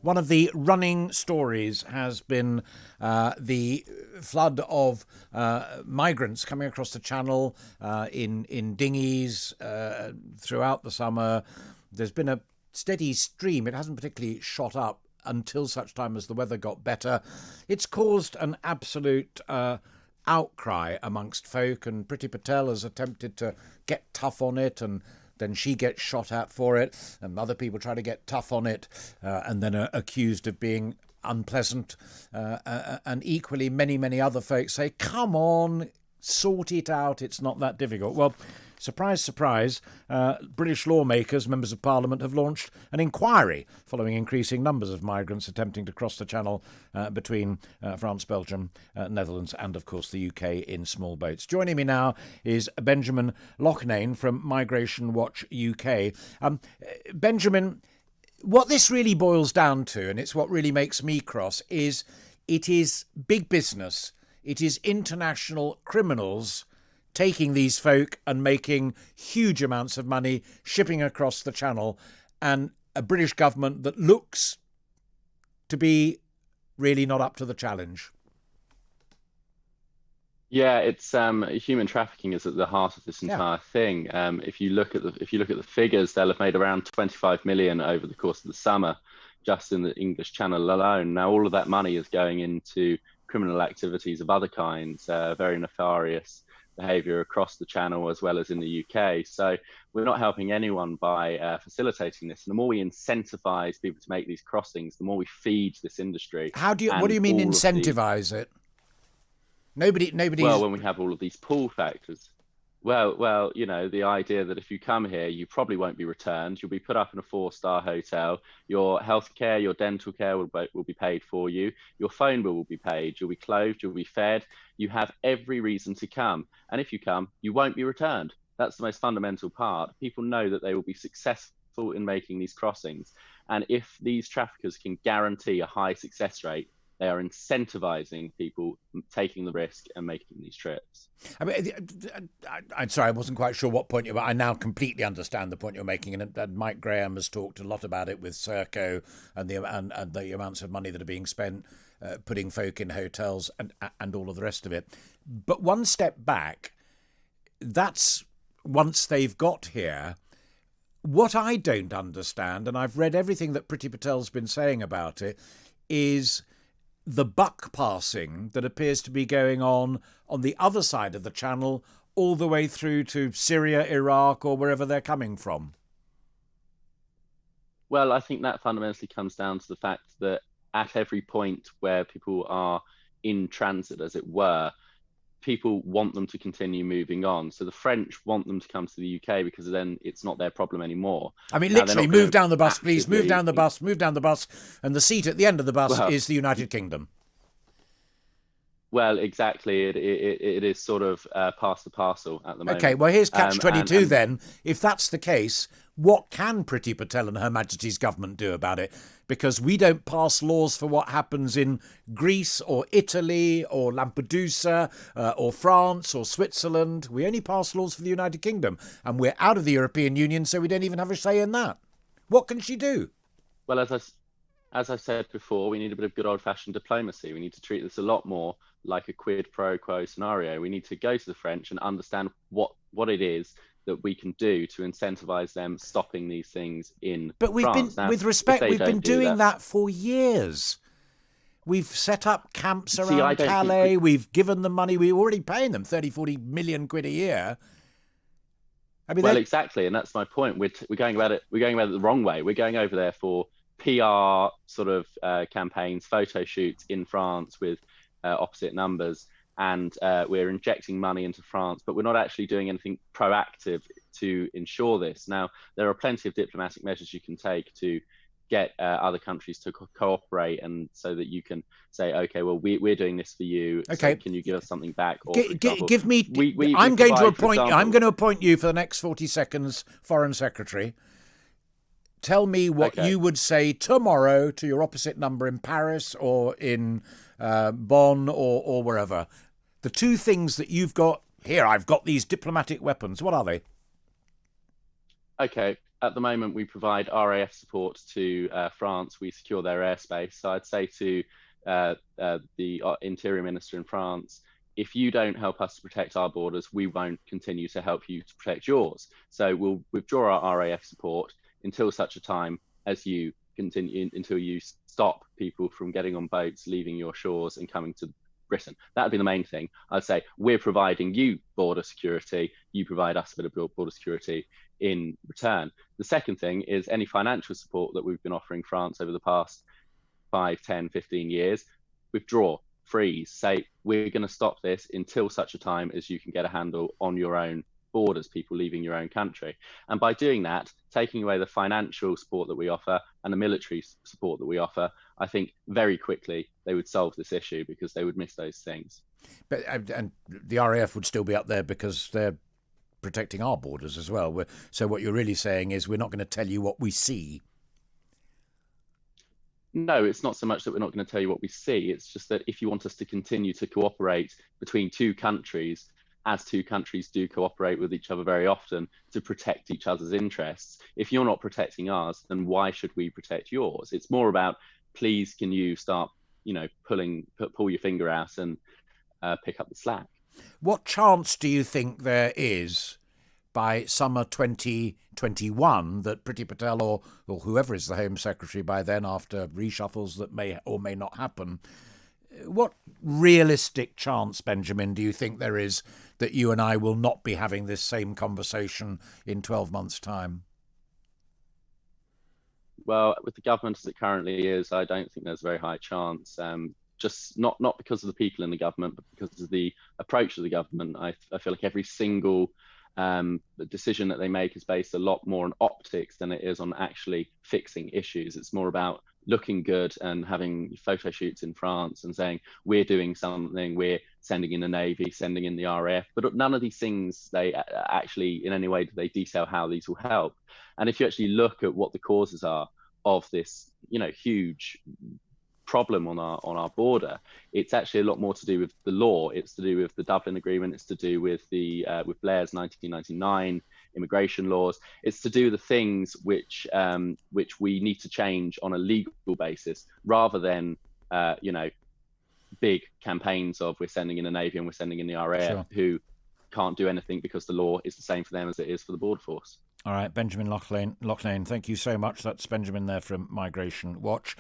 one of the running stories has been the flood of migrants coming across the Channel in dinghies throughout the summer. There's been a steady stream. It hasn't particularly shot up until such time as the weather got better. It's caused an absolute outcry amongst folk, and Priti Patel has attempted to get tough on it, and then she gets shot at for it, and other people try to get tough on it, and then are accused of being unpleasant, and equally many other folks say, come on, sort it out, it's not that difficult. Well, surprise, surprise, British lawmakers, members of Parliament, have launched an inquiry following increasing numbers of migrants attempting to cross the Channel between France, Belgium, Netherlands and, of course, the UK in small boats. Joining me now is Benjamin Loughnane from Migration Watch UK. Benjamin, what this really boils down to, and it's what really makes me cross, is it is big business. It is international criminals taking these folk and making huge amounts of money, shipping across the Channel, and a British government that looks to be really not up to the challenge. Yeah, it's human trafficking is at the heart of this entire thing. If you look at the figures, they'll have made around 25 million over the course of the summer, just in the English Channel alone. Now, all of that money is going into criminal activities of other kinds, very nefarious behaviour across the Channel as well as in the UK. So we're not helping anyone by facilitating this. And the more we incentivise people to make these crossings, the more we feed this industry. What do you mean incentivise it? Nobody. Well, when we have all of these pull factors. Well, you know, the idea that if you come here, you probably won't be returned. You'll be put up in a 4-star hotel. Your healthcare, your dental care will be paid for you. Your phone bill will be paid. You'll be clothed. You'll be fed. You have every reason to come. And if you come, you won't be returned. That's the most fundamental part. People know that they will be successful in making these crossings. And if these traffickers can guarantee a high success rate, they are incentivizing people taking the risk and making these trips. I mean, I'm sorry, I wasn't quite sure what point I now completely understand the point you're making, and Mike Graham has talked a lot about it with Serco and the amounts of money that are being spent putting folk in hotels and all of the rest of it. But one step back, that's once they've got here. What I don't understand, and I've read everything that Priti Patel's been saying about it, is the buck passing that appears to be going on the other side of the Channel, all the way through to Syria, Iraq, or wherever they're coming from. Well, I think that fundamentally comes down to the fact that at every point where people are in transit, as it were, people want them to continue moving on. So the French want them to come to the UK because then it's not their problem anymore. I mean, literally, move down the bus, please. Move down the bus, and the seat at the end of the bus is the United Kingdom. Well, exactly. It is sort of pass the parcel at the moment. Okay, well, here's catch-22 then. If that's the case, what can Priti Patel and Her Majesty's government do about it? Because we don't pass laws for what happens in Greece or Italy or Lampedusa or France or Switzerland. We only pass laws for the United Kingdom, and we're out of the European Union, so we don't even have a say in that. What can she do? Well, as I said before, we need a bit of good old-fashioned diplomacy. We need to treat this a lot more like a quid pro quo scenario. We need to go to the French and understand what it is that we can do to incentivize them stopping these things in France. Now, with respect, we've been doing that for years. We've set up camps around Calais. We've given them money. We're already paying them 30-40 million quid a year. I mean, exactly, and that's my point. We're going about it the wrong way. We're going over there for PR sort of campaigns, photo shoots in France with opposite numbers, and we're injecting money into France, but we're not actually doing anything proactive to ensure this. Now, there are plenty of diplomatic measures you can take to get other countries to cooperate, and so that you can say, okay, well, we're doing this for you. Okay, so can you give us something back? Or give me. I'm going to appoint you for the next 40 seconds, Foreign Secretary. Tell me what you would say tomorrow to your opposite number in Paris or in Bonn or wherever. The two things that you've got here, I've got these diplomatic weapons. What are they? Okay. at the moment, we provide RAF support to France. We secure their airspace. So I'd say to the Interior Minister in France, if you don't help us to protect our borders, we won't continue to help you to protect yours. So we'll withdraw our RAF support until such a time as you continue, until you stop people from getting on boats, leaving your shores and coming to Britain. That would be the main thing. I'd say we're providing you border security, you provide us a bit of border security in return. The second thing is any financial support that we've been offering France over the past 5, 10, 15 years, withdraw, freeze, say we're going to stop this until such a time as you can get a handle on your own borders, people leaving your own country. And by doing that, taking away the financial support that we offer and the military support that we offer, I think very quickly they would solve this issue because they would miss those things. But and the RAF would still be up there because they're protecting our borders as well. So what you're really saying is we're not going to tell you what we see. No, it's not so much that we're not going to tell you what we see. It's just that if you want us to continue to cooperate between two countries, as two countries do cooperate with each other very often to protect each other's interests, if you're not protecting ours, then why should we protect yours? It's more about, please, can you start, pull your finger out and pick up the slack. What chance do you think there is by summer 2021 that Priti Patel or whoever is the Home Secretary by then, after reshuffles that may or may not happen, what realistic chance, Benjamin, do you think there is that you and I will not be having this same conversation in 12 months' time? Well, with the government as it currently is, I don't think there's a very high chance. Just not because of the people in the government, but because of the approach of the government. I feel like every single the decision that they make is based a lot more on optics than it is on actually fixing issues. It's more about looking good and having photo shoots in France and saying we're doing something, we're sending in the Navy, sending in the RAF, but none of these things they actually in any way do they detail how these will help. And if you actually look at what the causes are of this, huge problem on our border, it's actually a lot more to do with the law. It's to do with the Dublin Agreement. It's to do with the with Blair's 1999 immigration laws. It's to do the things which we need to change on a legal basis, rather than big campaigns of we're sending in the Navy and we're sending in the RAF, sure, who can't do anything because the law is the same for them as it is for the border force. All right, Benjamin Loughnane, thank you so much. That's Benjamin there from Migration Watch.